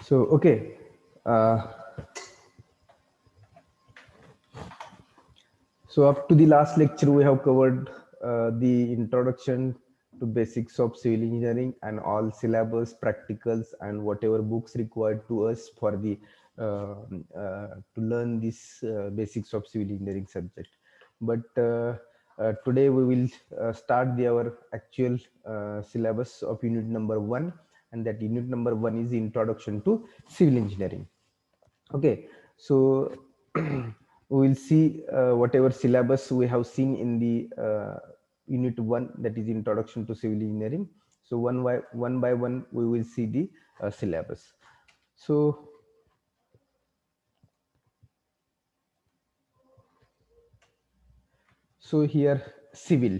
So, okay. Uh, so up to the last lecture, we have covered the introduction to basics of civil engineering and all syllabus, practicals, and whatever books required to us for the to learn this basics of civil engineering subject. But today we will start our actual syllabus of unit number 1, and that unit number 1 is the introduction to civil engineering. Okay, so we will see whatever syllabus we have seen in the unit 1, that is introduction to civil engineering. So one by one we will see the syllabus. So here civil,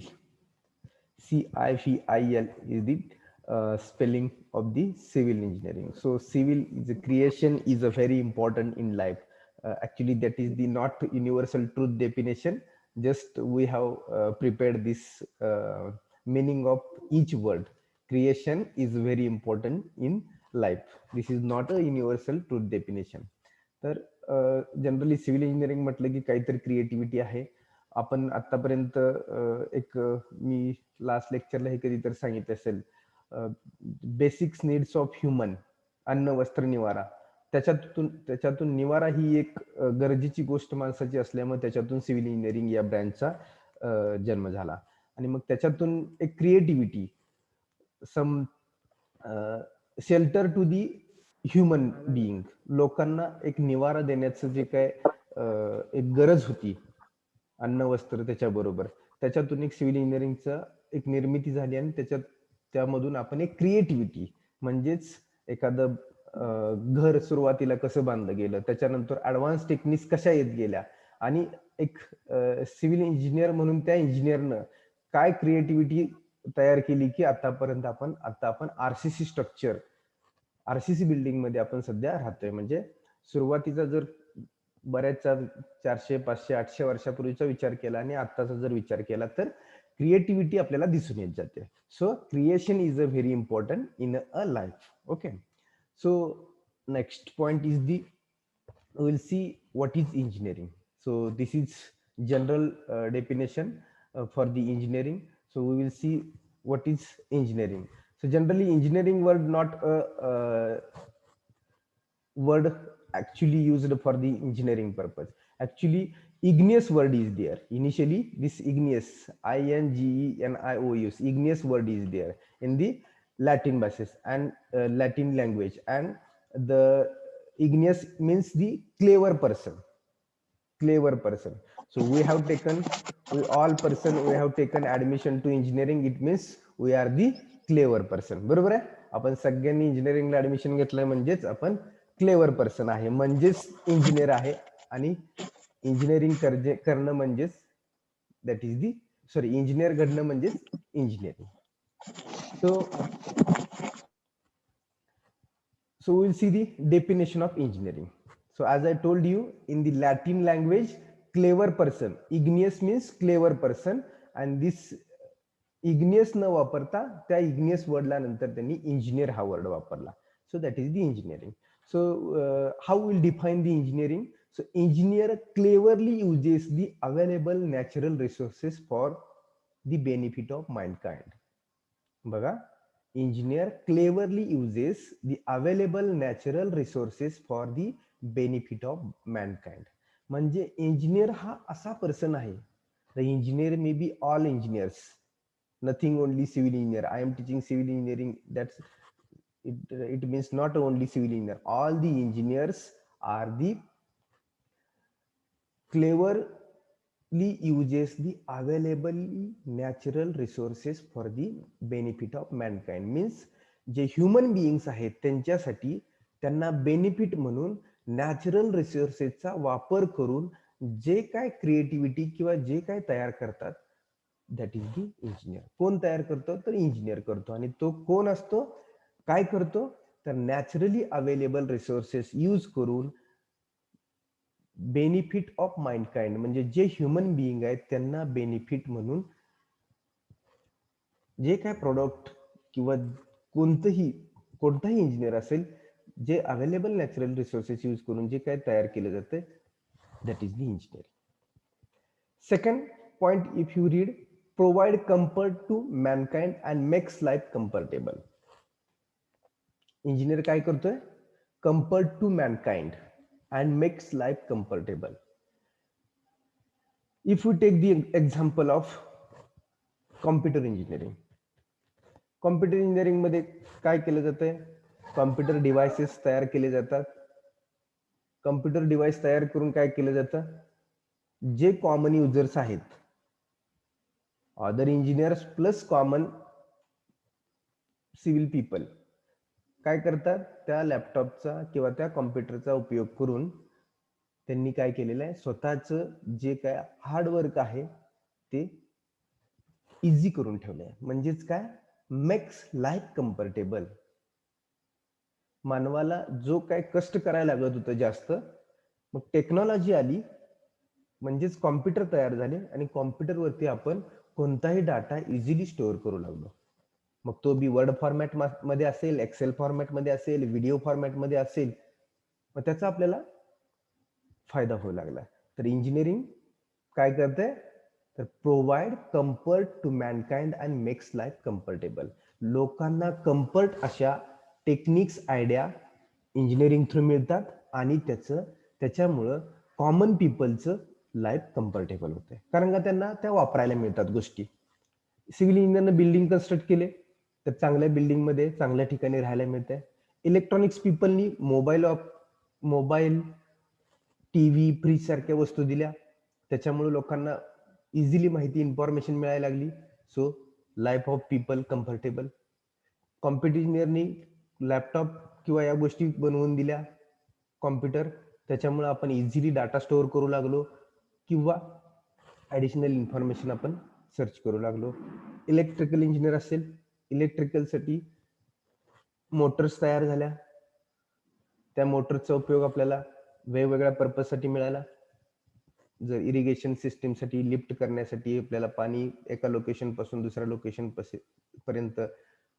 CIVIL is the spelling of the civil engineering. So civil is a creation is a very important in life. Actually, that is the not universal truth definition. Just we have prepared this meaning of each word. Creation is very important in life. This is not a universal truth definition. तर generally civil engineering म्हटलं की काहीतरी creativity आहे. आपण आतापर्यंत एक मी last लेक्चरला हे कधीतरी सांगितलं असेल, बेसिक्स नीड्स ऑफ ह्युमन, अन्न वस्त्र निवारा, त्याच्यातून निवारा ही एक गरजेची गोष्ट माणसाची असल्यामुळे त्याच्यातून सिव्हिल इंजिनिअरिंग या ब्रँचचा जन्म झाला. आणि मग त्याच्यातून एक creativity, some shelter to the human being, लोकांना एक निवारा देण्याचं जे काय एक गरज होती, अन्न वस्त्र त्याच्याबरोबर, त्याच्यातून एक सिव्हिल इंजिनिअरिंगचा एक निर्मिती झाली. आणि त्यामधून आपण एक क्रिएटिव्हिटी, म्हणजेच एखादं घर सुरुवातीला कसं बांधलं गेलं, त्याच्यानंतर ऍडव्हान्स टेक्निक्स कशा येत गेल्या, आणि एक सिव्हिल इंजिनियर म्हणून त्या इंजिनियरनं काय क्रिएटिव्हिटी तयार केली की आता आपण आरसीसी स्ट्रक्चर, आरसीसी बिल्डिंग मध्ये आपण सध्या राहतोय. म्हणजे सुरुवातीचा जर बऱ्याचशा 400, 500, 800 वर्षापूर्वीचा विचार केला आणि आत्ताचा जर विचार केला तर क्रिएटिव्हिटी आपल्याला दिसून येत जाते. So creation is a very important in a life. Okay, so next point is the we'll see what is engineering. So this is general definition for the engineering. So we will see what is engineering. So generally engineering word not a word actually used for the engineering purpose. Actually igneous word is there. Initially this igneous, INGENIOUS, igneous word is there in the Latin basis and Latin language. And the igneous means the clever person, clever person. So we have taken, we all person we have taken admission to engineering, it means we are the clever person. बरोबर आहे. आपण सगळ्यांनी इंजिनिअरिंगला admission घेतलंय म्हणजेच आपण clever person आहे, म्हणजेच engineer आहे. आणि इंजिनिअरिंग करणं म्हणजेच that is the, sorry, engineer घडणं म्हणजेच engineering. So we'll see the definition of engineering. So as I told you, in the Latin language, clever person, igneous means clever person, and this igneous न वापरता त्या igneous wordला नंतर त्यांनी engineer हा word वापरला. So that is the engineering. So how we'll define the engineering? So engineer cleverly uses the available natural resources for the benefit of mankind. बघा, engineer cleverly uses the available natural resources for the benefit of mankind. म्हणजे engineer हा असा person आहे. The engineer may be all engineers, nothing only civil engineer. I am teaching civil engineering, that's it means not only civil engineer, all the engineers are the cleverly uses the available natural resources for the benefit of mankind. Means जे human beings आहेत त्यांच्यासाठी त्यांना benefit म्हणून natural रिसोर्सेसचा वापर करून जे काय creativity किंवा जे काय तयार करतात, दॅट इज दी इंजिनियर. कोण तयार करतो? तर इंजिनियर करतो. आणि तो कोण असतो, काय करतो? तर नॅचरली अवेलेबल रिसोर्सेस यूज करून बेनिफिट ऑफ माइंडकाइंड, म्हणजे जे ह्युमन बिईंग आहेत त्यांना बेनिफिट म्हणून जे काय प्रोडक्ट किंवा कोणताही इंजिनियर असेल, जे अवेलेबल नॅचरल रिसोर्सेस यूज करून जे काय तयार केलं जातं, that is the engineering. Second point, if you read, provide comfort to mankind and makes life comfortable. Engineer काय करतोय? Comfort to mankind and makes life comfortable. If you take the example of computer engineering, computer engineering मध्ये काय केलं जातंय? Computer devices तयार केले जातात. Computer device तयार करून काय केलं जातं? जे कॉमन युजर्स आहेत, other engineers plus common civil people काय करतात? त्या लॅपटॉपचा किंवा त्या कॉम्प्युटरचा उपयोग करून त्यांनी काय केलेलं आहे? स्वतःचं जे काय हार्डवर्क आहे ते इझी करून ठेवलं आहे. म्हणजेच काय? Makes life comfortable. मानवाला जो काय कष्ट करायला लागत होतं जास्त, मग टेक्नॉलॉजी आली, म्हणजेच कॉम्प्युटर तयार झाले आणि कॉम्प्युटरवरती आपण कोणताही डाटा इझिली स्टोअर करू लागलो. मग तो बी वर्ड फॉर्मॅट मध्ये असेल, एक्सेल फॉर्मॅट मध्ये असेल, व्हिडिओ फॉर्मॅट मध्ये असेल, मग त्याचा आपल्याला फायदा होऊ लागला. तर इंजिनिअरिंग काय करते? तर provide comfort to mankind and makes life comfortable. लोकांना कम्फर्ट अशा टेक्निक्स, आयडिया इंजिनिअरिंग थ्रू मिळतात आणि त्याच्यामुळं कॉमन पीपलचं लाईफ कम्फर्टेबल होते, कारण का त्यांना त्या वापरायला मिळतात गोष्टी. सिव्हिल इंजिनियरनं बिल्डिंग कन्स्ट्रक्ट केले, तर चांगल्या बिल्डिंगमध्ये चांगल्या ठिकाणी राहायला मिळते. इलेक्ट्रॉनिक्स पीपलनी मोबाईल, टीव्ही, फ्रीज सारख्या वस्तू दिल्या, त्याच्यामुळे लोकांना इझिली माहिती, इन्फॉर्मेशन मिळायला लागली. So life of people comfortable. Computer इंजिनियरनी लॅपटॉप किंवा या गोष्टी बनवून दिल्या, कॉम्प्युटर, त्याच्यामुळे आपण इझिली डाटा स्टोअर करू लागलो किंवा ॲडिशनल इन्फॉर्मेशन आपण सर्च करू लागलो. इलेक्ट्रिकल इंजिनियर असेल, इलेक्ट्रिकलसाठी मोटर्स तयार झाल्या, त्या मोटरचा उपयोग आपल्याला वेगवेगळ्या पर्पजसाठी मिळाला. जर इरिगेशन सिस्टीमसाठी, लिफ्ट करण्यासाठी आपल्याला पाणी एका लोकेशन पासून दुसऱ्या लोकेशन पर्यंत,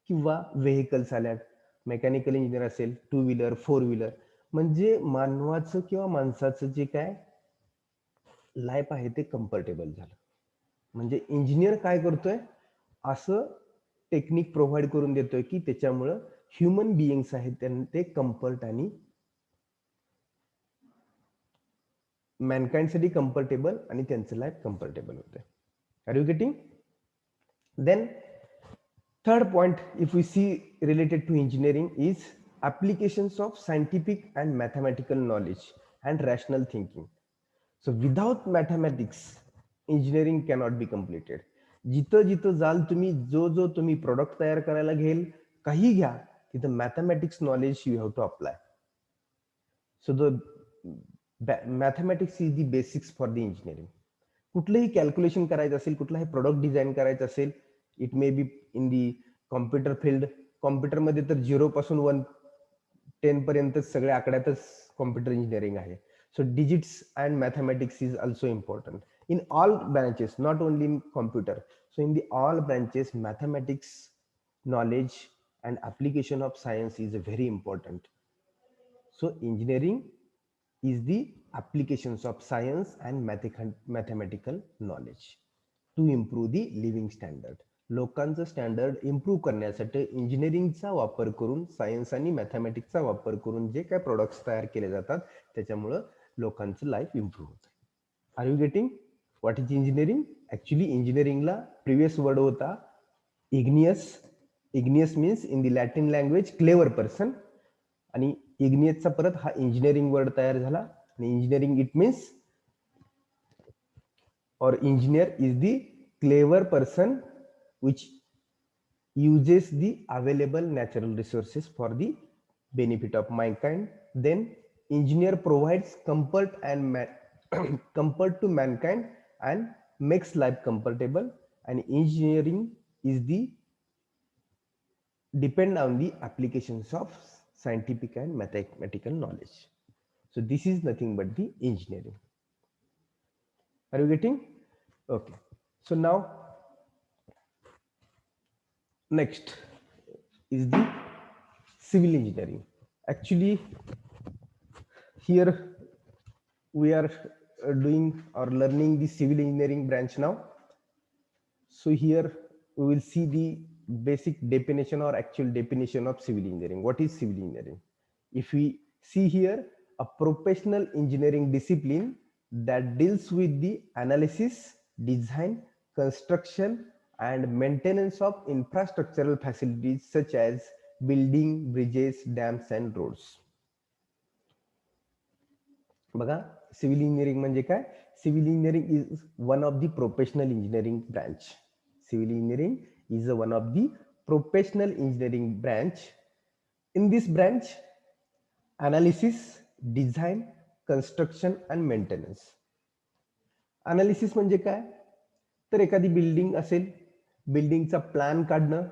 किंवा व्हेकल्स आल्यात. मेकॅनिकल इंजिनियर असेल, 2 व्हीलर, 4 व्हीलर, म्हणजे मानवाचं किंवा माणसाचं जे काय लाईफ आहे ते कम्फर्टेबल झालं. म्हणजे इंजिनियर काय करतोय? असं टेक्निक प्रोव्हाइड करून देतोय की त्याच्यामुळं ह्युमन बिईंग्स आहेत त्यांना ते कम्फर्ट आणि मॅनकाइंडसाठी कम्फर्टेबल आणि त्यांचं लाईफ कम्फर्टेबल होते. Are you getting? Then third point, if we see related to engineering, is applications of scientific and mathematical knowledge and rational thinking. So without mathematics, engineering cannot be completed. जिथं जिथं जाल तुम्ही, जो तुम्ही product तयार करायला घेईल, काही घ्या, तिथं mathematics knowledge you have to apply. So the mathematics is the basics for the engineering. कुठलंही कॅल्क्युलेशन करायचं असेल, कुठलाही प्रोडक्ट डिझाईन करायचं असेल, it may be in the computer field. कॉम्प्युटरमध्ये तर 0 पासून 10 पर्यंत सगळ्या आकड्यातच कॉम्प्युटर इंजिनिअरिंग आहे. So digits and mathematics is also important in all branches, not only in computer. So in the all branches, mathematics knowledge and application of science is very important. So engineering is the applications of science and mathematical knowledge to improve the living standard. लोकांचं standard improve करण्यासाठी इंजिनिअरिंगचा वापर करून, science आणि मॅथमॅटिक्सचा वापर करून जे काय products तयार केले जातात त्याच्यामुळं लोकांचं लाईफ इम्प्रूव्ह होतं. Are you getting what is engineering? Actually इंजिनिअरिंगला प्रिव्हियस वर्ड होता इग्नियस. इग्नियस means in the Latin language clever person, आणि इग्नियसचा परत हा इंजिनिअरिंग वर्ड तयार झाला. आणि engineering it means, or engineer is the clever person which uses the available natural resources for the benefit of mankind. Then engineer provides comfort and comfort to mankind and makes life comfortable. And engineering is the depend on the applications of scientific and mathematical knowledge. So this is nothing but the engineering. Are you getting? Okay. So now next is the civil engineering. Actually, here we are doing or learning the civil engineering branch now. So here we will see the basic definition or actual definition of civil engineering. What is civil engineering? If we see here, a professional engineering discipline that deals with the analysis, design, construction and maintenance of infrastructural facilities such as building, bridges, dams and roads. बघा, civil engineering म्हणजे काय? Civil engineering is one of the professional engineering branch. Civil engineering is one of the professional engineering branch. In this branch, analysis, design, construction and maintenance. Analysis म्हणजे काय? तर एखादी building असेल, बिल्डिंगचा plan काढणं,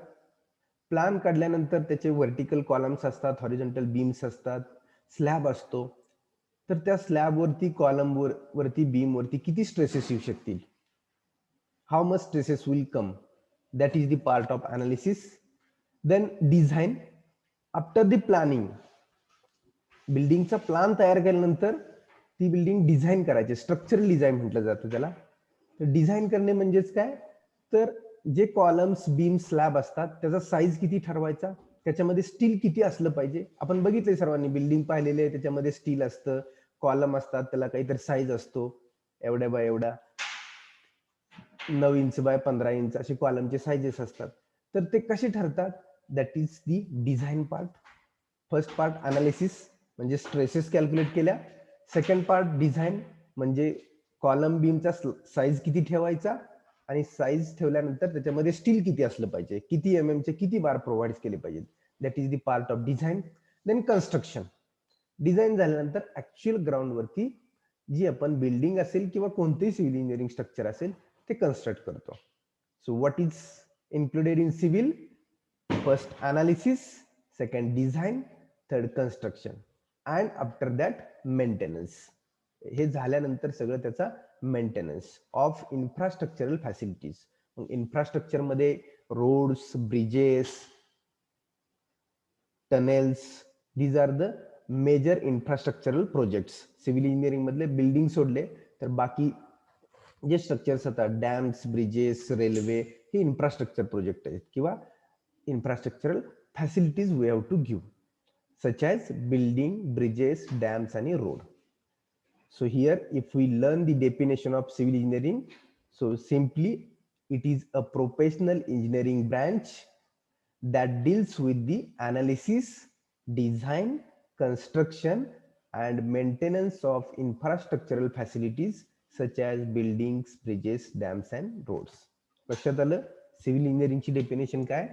plan काढल्यानंतर त्याचे व्हर्टिकल कॉलम्स असतात, हॉरिझॉन्टल बीम्स असतात, स्लॅब असतो. तर त्या स्लॅबवरती, कॉलमवरती, बीमवरती किती स्ट्रेसेस येऊ शकतील, how much stresses will come, that is the part of analysis. Then design, after the planning, बिल्डिंगचा प्लॅन तयार केल्यानंतर ती बिल्डिंग डिझाईन करायची, स्ट्रक्चरल डिझाईन म्हटलं जातं त्याला. तर डिझाईन करणे म्हणजेच काय? तर जे कॉलम्स, बीम, स्लॅब असतात त्याचा साईज किती ठरवायचा, त्याच्यामध्ये स्टील किती असलं पाहिजे. आपण बघितलंय सर्वांनी, बिल्डिंग पाहिलेले आहे, त्याच्यामध्ये स्टील असतं, कॉलम असतात, त्याला काहीतरी साईज असतो, एवढ्या बाय एवढा, 9 इंच बाय 15 इंच असे कॉलमचे साइजेस असतात. तर ते कसे ठरतात? That is the design part. First part analysis म्हणजे स्ट्रेसेस कॅल्क्युलेट केल्या. सेकंड पार्ट डिझाईन म्हणजे कॉलम बीमचा साईज किती ठेवायचा, आणि साईज ठेवल्यानंतर त्याच्यामध्ये स्टील किती असलं पाहिजे, किती MM चे किती बार प्रोव्हाइड केले पाहिजेत. That is the part of design. Then construction. Design झाल्यानंतर ऍक्च्युअल ग्राउंड वरती जी आपण बिल्डिंग असेल किंवा कोणतेही सिव्हिल इंजिनिअरिंग स्ट्रक्चर असेल ते कन्स्ट्रक्ट करतो. So what is included in civil? First analysis, second design, third construction and after that maintenance. हे झाल्यानंतर सगळं त्याचा maintenance of infrastructural facilities. Infrastructure मध्ये roads, bridges, tunnels, these are the major infrastructural projects. Civil engineering मधले building सोडले तर बाकी जे स्ट्रक्चर्स असतात, डॅम्स, ब्रिजेस, रेल्वे, हे इन्फ्रास्ट्रक्चर प्रोजेक्ट आहेत किंवा infrastructural facilities we have to give, such as building, bridges, dams आणि road. So here if we learn the definition of civil engineering, so simply it is a professional engineering branch that deals with the analysis, design, construction and maintenance of infrastructural facilities such as buildings, bridges, dams and roads. लक्षात आलं civil इंजिनिअरिंगची definition काय?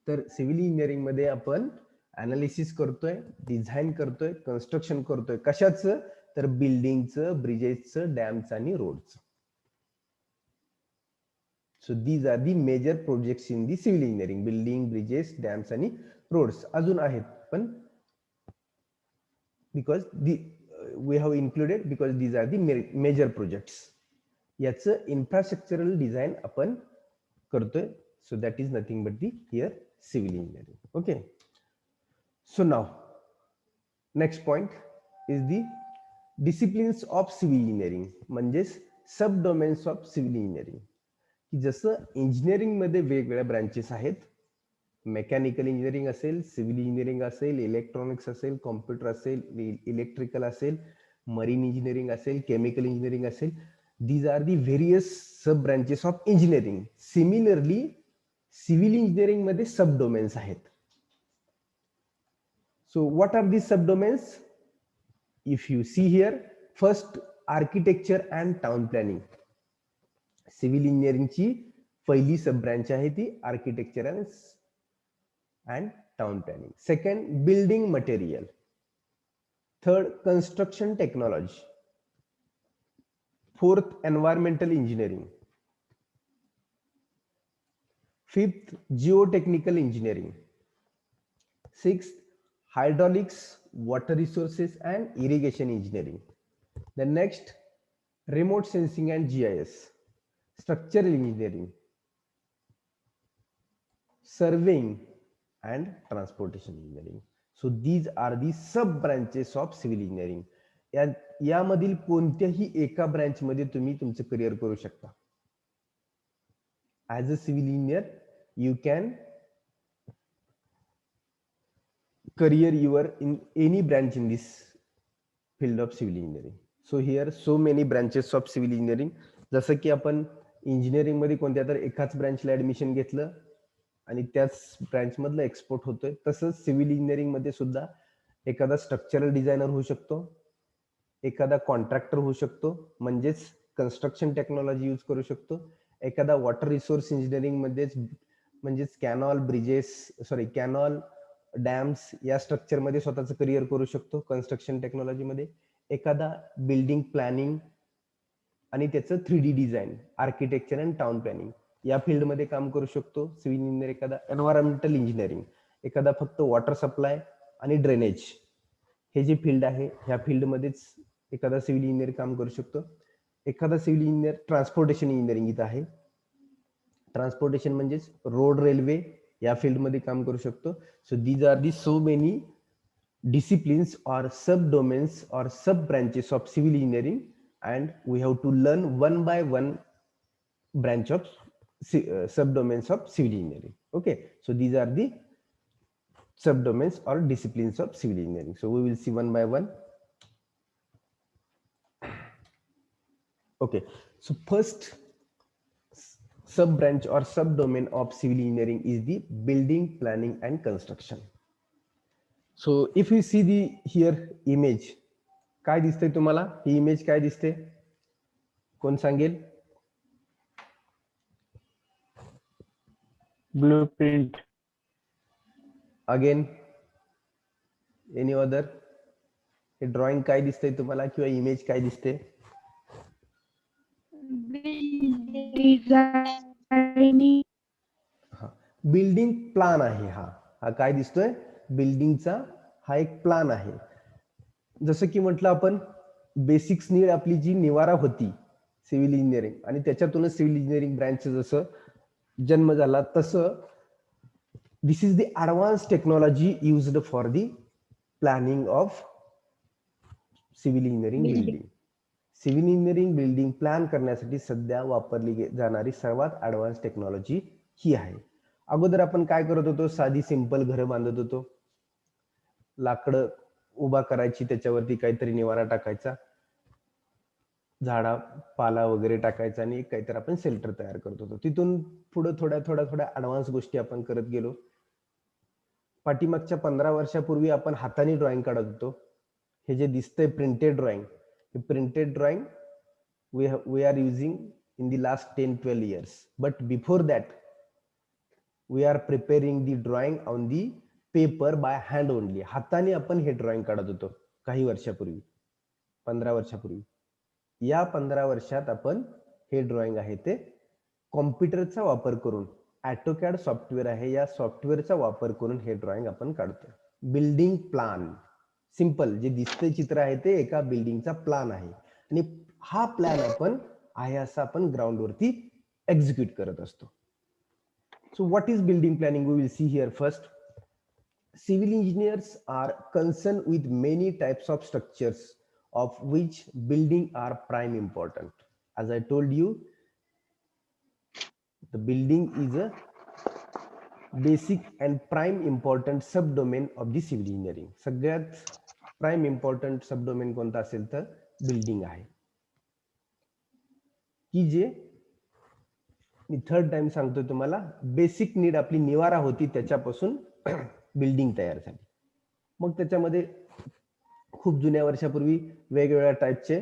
तर civil engineering मध्ये आपण analysis करतोय, design करतोय, construction करतोय. कशाचं? तर बिल्डिंगचं, ब्रिजेसचं, डॅमचं आणि रोडचं. So these are the major projects in the civil engineering. Building, bridges, dams आणि रोड्स. अजून आहेत पण because the we have included because these are the major projects. याचं इन्फ्रास्ट्रक्चरल डिझाईन आपण करतोय. So that is nothing but the here civil engineering. Okay. So now next point is the disciplines of civil engineering, म्हणजेच sub domains of civil engineering. की जसं engineering मध्ये वेगवेगळ्या branches आहेत, mechanical engineering असेल, civil engineering असेल, electronics असेल, computer असेल, इलेक्ट्रिकल असेल, मरीन इंजिनिअरिंग असेल, केमिकल इंजिनिअरिंग असेल. These are the various sub branches of engineering. Similarly civil engineering मध्ये सब डोमेन्स आहेत. So what are these subdomains? If you see here, first architecture and town planning. Civil इंजिनिअरिंगची पहिली sub branch आहे ती architecture and town planning. Second building material. Third construction technology. Fourth environmental engineering. Fifth geotechnical engineering. Sixth hydraulics, water resources and irrigation engineering. The next, remote sensing and GIS, structural engineering, surveying and transportation engineering. So these are the sub branches of civil engineering. यामधील कोणत्याही एका branch मध्ये तुम्ही तुमचं career करू शकता. As a civil engineer you can career your in any branch in this field of civil engineering. So here so many branches of civil engineering. जसं की आपण इंजिनिअरिंग मध्ये कोणत्या तर एकाच ब्रँचला ऍडमिशन घेतलं आणि त्याच ब्रँच मधलं एक्सपोर्ट होतोय, तसंच सिव्हिल इंजिनिअरिंग मध्ये सुद्धा एखादा स्ट्रक्चरल डिझायनर होऊ शकतो, एखादा कॉन्ट्रॅक्टर होऊ शकतो, म्हणजेच कन्स्ट्रक्शन टेक्नॉलॉजी यूज करू शकतो, एखादा वॉटर रिसोर्स इंजिनिअरिंग मध्येच म्हणजेच कॅनॉल डॅम्स या स्ट्रक्चर मध्ये स्वतःचं करिअर करू शकतो कन्स्ट्रक्शन टेक्नॉलॉजी मध्ये, एखादा बिल्डिंग प्लॅनिंग आणि त्याचं 3D design, architecture and town planning या फील्डमध्ये काम करू शकतो सिव्हिल इंजिनियर. एखादा एन्व्हायरमेंटल इंजिनिअरिंग, एखादा फक्त वॉटर सप्लाय आणि ड्रेनेज हे जे फील्ड आहे ह्या फील्डमध्येच एखादा सिव्हिल इंजिनियर काम करू शकतो. एखादा सिव्हिल इंजिनियर ट्रान्सपोर्टेशन इंजिनिअरिंग इथं आहे, ट्रान्सपोर्टेशन म्हणजेच रोड रेल्वे या फील्डमध्ये काम करू शकतो. So these are the so many disciplines or subdomains or sub branches of civil engineering, and we have to learn one by one branch of subdomains of civil engineering. Okay, so these are the subdomains or disciplines of civil engineering. So we will see one by one. Okay, so first sub branch or subdomain of civil engineering is the building planning and construction. So if you see the here image, काय दिसतंय तुम्हाला? ही image काय दिसते? कोण सांगेल? Blueprint. Again any other? हे drawing काय दिसतंय तुम्हाला किंवा इमेज काय दिसते? बिल्डिंग प्लान आहे. हा काय दिसतोय? बिल्डिंगचा हा एक प्लान आहे. जसं की म्हटलं आपण बेसिक्स नीड आपली जी निवारा होती सिव्हिल इंजिनिअरिंग आणि त्याच्यातूनच सिव्हिल इंजिनिअरिंग ब्रँच जसं जन्म झाला, तसं this is the advance technology used for the planning of civil engineering building. Civil engineering building plan करण्यासाठी सध्या वापरली जाणारी सर्वात ॲडव्हान्स टेक्नॉलॉजी ही आहे. अगोदर आपण काय करत होतो? साधी सिंपल घरं बांधत होतो, लाकडं उभा करायची, त्याच्यावरती काहीतरी निवारा टाकायचा, झाडा पाला वगैरे टाकायचा आणि काहीतरी आपण शेल्टर तयार करत होतो. तिथून पुढे थोड्या ॲडव्हान्स गोष्टी आपण करत गेलो. पाठीमागच्या 15 वर्षापूर्वी आपण हाताने ड्रॉइंग काढत होतो. हे जे दिसतंय प्रिंटेड ड्रॉइंग, हे printed drawing we are using in the last 10-12 years, but before that we are preparing the drawing on the paper by hand only. हाताने आपण हे ड्रॉइंग काढत होतो काही वर्षापूर्वी, 15 वर्षापूर्वी. या 15 वर्षात आपण हे ड्रॉइंग आहे ते कॉम्प्युटरचा वापर करून, ऑटोकॅड सॉफ्टवेअर आहे, या सॉफ्टवेअरचा वापर करून हे ड्रॉइंग आपण काढतो. बिल्डिंग प्लान, सिंपल जे दिसते चित्र आहे ते एका बिल्डिंगचा प्लान आहे आणि हा प्लॅन आपण आहे असं आपण ग्राउंडवरती एक्झिक्यूट करत असतो. So what is building planning? We will see here. First, civil engineers are concerned with many types of structures of which building are prime important. As I told you, the building is a basic and prime important subdomain of the civil engineering. सगळ्यात prime important subdomain कोणता असेल तर building आहे, की जे मी third time सांगतोय तुम्हाला, basic need आपली निवारा होती त्याच्यापासून बिल्डिंग तयार झाली. मग त्याच्यामध्ये खूप जुन्या वर्षापूर्वी वेगवेगळ्या टाईपचे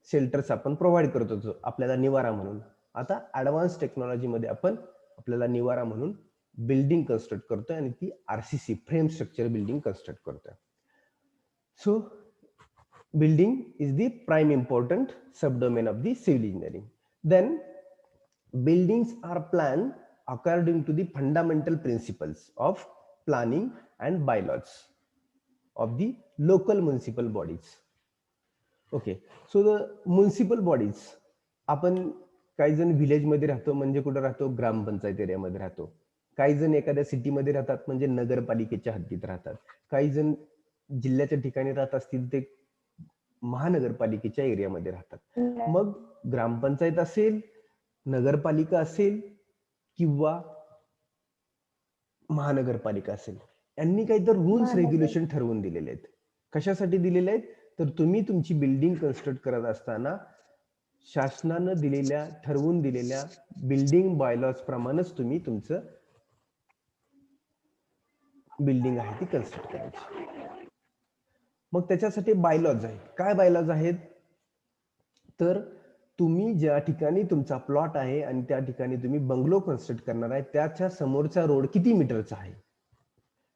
शेल्टर्स आपण प्रोव्हाइड करत होतो आपल्याला निवारा म्हणून. आता ॲडव्हान्स टेक्नॉलॉजीमध्ये आपण आपल्याला निवारा म्हणून बिल्डिंग कन्स्ट्रक्ट करतोय आणि ती RCC frame structure building construct करतोय. So building is the prime important subdomain of the civil engineering. Then buildings are planned according to the fundamental principles of planning and bylaws of the local municipal bodies. Okay, so the municipal bodies, आपण काही जण village मध्ये राहतो, म्हणजे कुठे राहतो? ग्रामपंचायत एरियामध्ये राहतो. काही जण एखाद्या सिटीमध्ये राहतात म्हणजे नगरपालिकेच्या हद्दीत राहतात, काही जण जिल्ह्याच्या ठिकाणी राहत असतील ते महानगरपालिकेच्या एरियामध्ये राहतात. मग ग्रामपंचायत असेल, नगरपालिका असेल किंवा महानगरपालिका असेल, यांनी काहीतरी रूल्स रेग्युलेशन ठरवून दिलेले आहेत. कशासाठी दिलेले आहेत? तर तुम्ही तुमची बिल्डिंग कन्स्ट्रक्ट करत असताना शासनानं दिलेल्या ठरवून दिलेल्या बिल्डिंग बायलॉज प्रमाणेच तुम्ही तुमचं बिल्डिंग आहे ती कन्स्ट्रक्ट करायची. मग त्याच्यासाठी बायलॉज आहे. काय बायलॉज आहेत? तर तुम्ही ज्या ठिकाणी तुमचा प्लॉट आहे आणि त्या ठिकाणी तुम्ही बंगलो कन्स्ट्रक्ट करणार आहे त्याच्या समोरचा रोड किती मीटरचा आहे.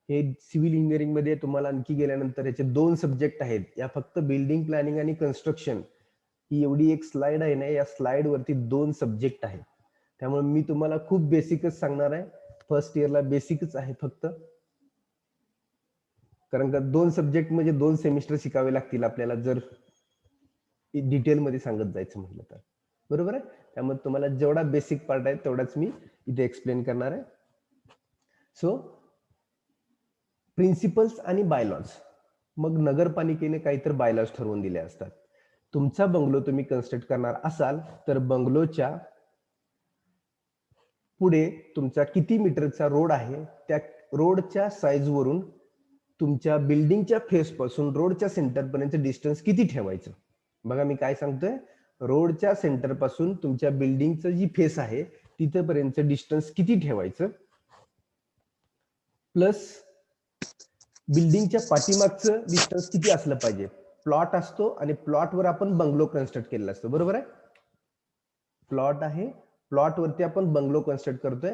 हे सिव्हिल इंजिनिअरिंग मध्ये तुम्हाला आणखी गेल्यानंतर याचे 2 सब्जेक्ट आहेत. या फक्त बिल्डिंग प्लॅनिंग आणि कन्स्ट्रक्शन ही एवढी एक स्लाइड आहे ना, या स्लाइड वरती 2 सब्जेक्ट आहेत. त्यामुळे मी तुम्हाला खूप बेसिकच सांगणार आहे. फर्स्ट इयरला बेसिकच आहे फक्त, कारण का 2 सब्जेक्ट म्हणजे 2 सेमिस्टर शिकावे लागतील आपल्याला जर डिटेल मध्ये सांगत जायचं म्हटलं तर. बरोबर आहे. त्यामुळे तुम्हाला जेवढा बेसिक पार्ट आहे तेवढाच मी इथे एक्सप्लेन करणार आहे. सो प्रिन्सिपल्स आणि बायलॉज. मग नगरपालिकेने काहीतरी बायलॉज ठरवून दिले असतात. तुमचा बंगलो तुम्ही कन्स्ट्रक्ट करणार असाल तर बंगलोच्या पुढे तुमचा किती मीटरचा रोड आहे, त्या रोडच्या साईज वरून तुमच्या बिल्डिंगच्या फेस पासून रोडच्या सेंटर पर्यंत डिस्टन्स किती ठेवायचं. बघा मी काय सांगतोय, रोडच्या सेंटर पासून तुमच्या बिल्डिंगचं जी फेस आहे तिथपर्यंत डिस्टन्स किती ठेवायचं, प्लस बिल्डिंगच्या पाठीमागचं डिस्टन्स किती असलं पाहिजे. प्लॉट असतो आणि प्लॉटवर आपण बंगलो कन्स्ट्रक्ट केलेला असतो. बरोबर आहे. प्लॉट आहे, प्लॉट वरती आपण बंगलो कन्स्ट्रक्ट करतोय,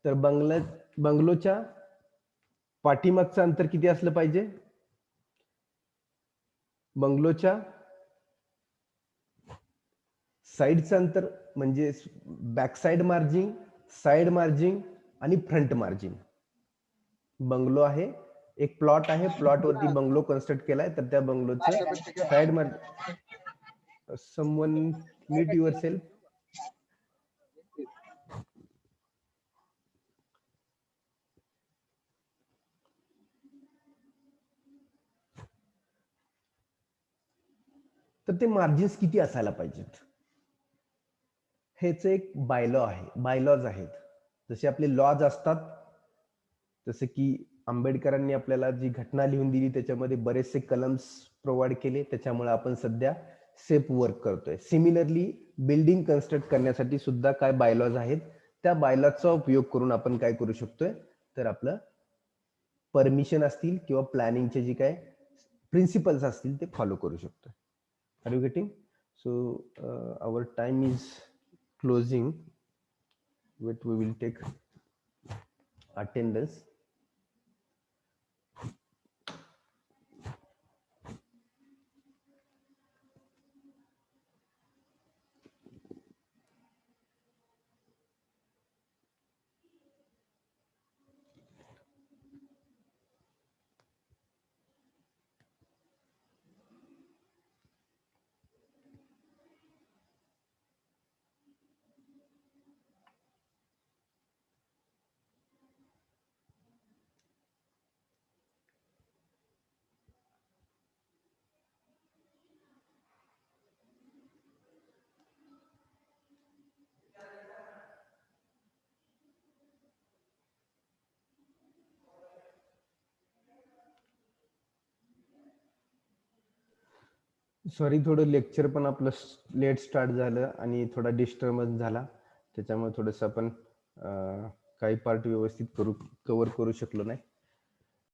तर बंगलोच्या पाठीमागचं अंतर किती असलं पाहिजे. बंगलोच्या साईडचं अंतर म्हणजे back side margin, side margin आणि फ्रंट मार्जिन. बंगलो आहे, एक प्लॉट आहे, प्लॉट वरती बंगलो कन्स्ट्रक्ट केलाय, तर त्या बंगलोचं side margin. Someone mute yourself. तर ते मार्जिन्स किती असायला पाहिजेत. हेच एक बायलॉ आहे, बायलॉज आहेत. जसे आपले लॉज असतात, जसे की आंबेडकरांनी आपल्याला जी घटना लिहून दिली त्याच्यामध्ये बरेचसे कलम्स प्रोव्हाइड केले, त्याच्यामुळे आपण सध्या सेफ वर्क करतोय. सिमिलरली बिल्डिंग कन्स्ट्रक्ट करण्यासाठी सुद्धा काय बायलॉज आहेत, त्या बायलॉजचा उपयोग करून आपण काय करू शकतोय, तर आपलं परमिशन असतील किंवा प्लॅनिंगचे जे काय प्रिन्सिपल्स असतील ते फॉलो करू शकतोय. Are you getting? So our time is closing. Wait, we will take attendance. Sorry, थोडं लेक्चर पण आपलं लेट स्टार्ट झालं आणि थोडा डिस्टर्बन्स झाला, त्याच्यामुळे थोडंसं आपण काही पार्ट व्यवस्थित कव्हर करू शकलो नाही.